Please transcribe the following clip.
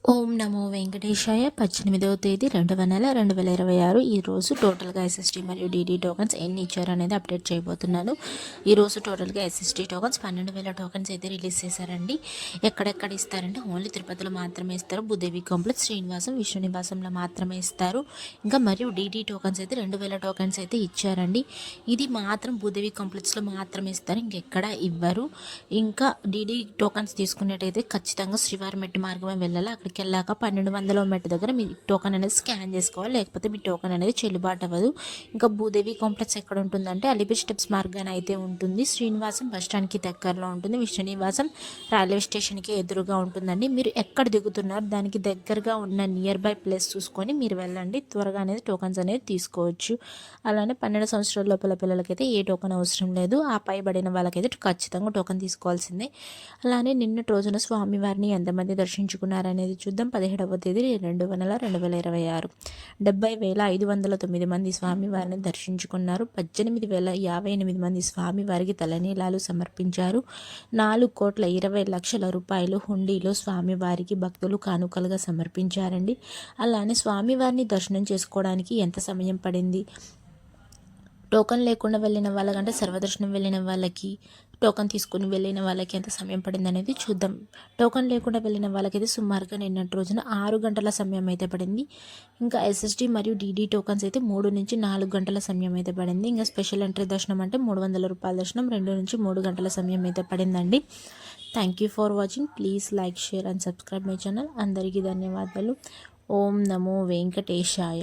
ఓం నమో వెంకటేశాయ. 18వ తేదీ 2వ నెల 2026. ఈరోజు టోటల్గా ఎస్ఎస్టీ మరియు డీడీ టోకన్స్ ఎన్ని ఇచ్చారు అనేది అప్డేట్ చేయబోతున్నాను. ఈరోజు టోటల్గా ఎస్ఎస్టీ టోకన్స్ 12,000 టోకన్స్ అయితే రిలీజ్ చేశారండి. ఎక్కడెక్కడ ఇస్తారంటే ఓన్లీ తిరుపతిలో మాత్రమే ఇస్తారు. భూదేవి కాంప్లెక్స్, శ్రీనివాసం, విష్ణు నివాసంలో మాత్రమే ఇస్తారు. ఇంకా మరియు డీడీ టోకన్స్ అయితే 2,000 టోకన్స్ అయితే ఇచ్చారండి. ఇది మాత్రం భూదేవి కాంప్లెక్స్లో మాత్రమే ఇస్తారు, ఇంకెక్కడ ఇవ్వరు. ఇంకా డీడీ టోకన్స్ తీసుకునేటైతే ఖచ్చితంగా శ్రీవారి మెట్టు మార్గమే వెళ్ళాలి. అక్కడికి వెళ్ళాక 1200 మెట్టు దగ్గర మీ టోకన్ అనేది స్కాన్ చేసుకోవాలి, లేకపోతే మీ టోకన్ అనేది చెల్లుబాటు అవ్వదు. ఇంకా భూదేవి కాంప్లెక్స్ ఎక్కడ ఉంటుందంటే అలిపిరి స్టెప్స్ మార్గాన అయితే ఉంటుంది. శ్రీనివాసం బస్ స్టాండ్కి దగ్గరలో ఉంటుంది. విష్ణు నివాసం రైల్వే స్టేషన్కి ఎదురుగా ఉంటుందండి. మీరు ఎక్కడ దిగుతున్నారు దానికి దగ్గరగా ఉన్న నియర్ బై ప్లేస్ చూసుకొని మీరు వెళ్ళండి. త్వరగా అనేది టోకన్స్ అనేది తీసుకోవచ్చు. అలానే 12 సంవత్సరాల లోపల పిల్లలకైతే ఏ టోకన్ అవసరం లేదు. ఆ పైబడిన వాళ్ళకైతే ఖచ్చితంగా టోకన్ తీసుకోవాల్సిందే. అలానే నిన్నటి రోజున స్వామివారిని ఎంతమంది దర్శించుకున్నారనేది చూద్దాం. 17వ తేదీ 2వ నెల 2026. 70,509 మంది స్వామివారిని దర్శించుకున్నారు. 18,058 మంది స్వామివారికి తలనీలాలు సమర్పించారు. 4,20,00,000 రూపాయలు హుండీలో స్వామివారికి భక్తులు కానుకలుగా సమర్పించారండి. అలానే స్వామివారిని దర్శనం చేసుకోవడానికి ఎంత సమయం పడింది, టోకన్ లేకుండా వెళ్ళిన వాళ్ళకంటే సర్వదర్శనం వెళ్ళిన వాళ్ళకి, టోకన్ తీసుకుని వెళ్ళిన వాళ్ళకి ఎంత సమయం పడింది అనేది చూద్దాం. టోకన్ లేకుండా వెళ్ళిన వాళ్ళకైతే సుమారుగా నిన్నటి రోజున 6 గంటల సమయం అయితే పడింది. ఇంకా ఎస్ఎస్డి మరియు డీడీ టోకన్స్ అయితే 3 నుంచి 4 గంటల సమయం అయితే పడింది. ఇంకా స్పెషల్ ఎంట్రీ దర్శనం అంటే 300 రూపాయల దర్శనం 2 నుంచి 3 గంటల సమయం అయితే పడిందండి. Thank you for watching. Please like, share and subscribe my channel. అందరికీ ధన్యవాదాలు. ఓం నమో వెంకటేశాయ.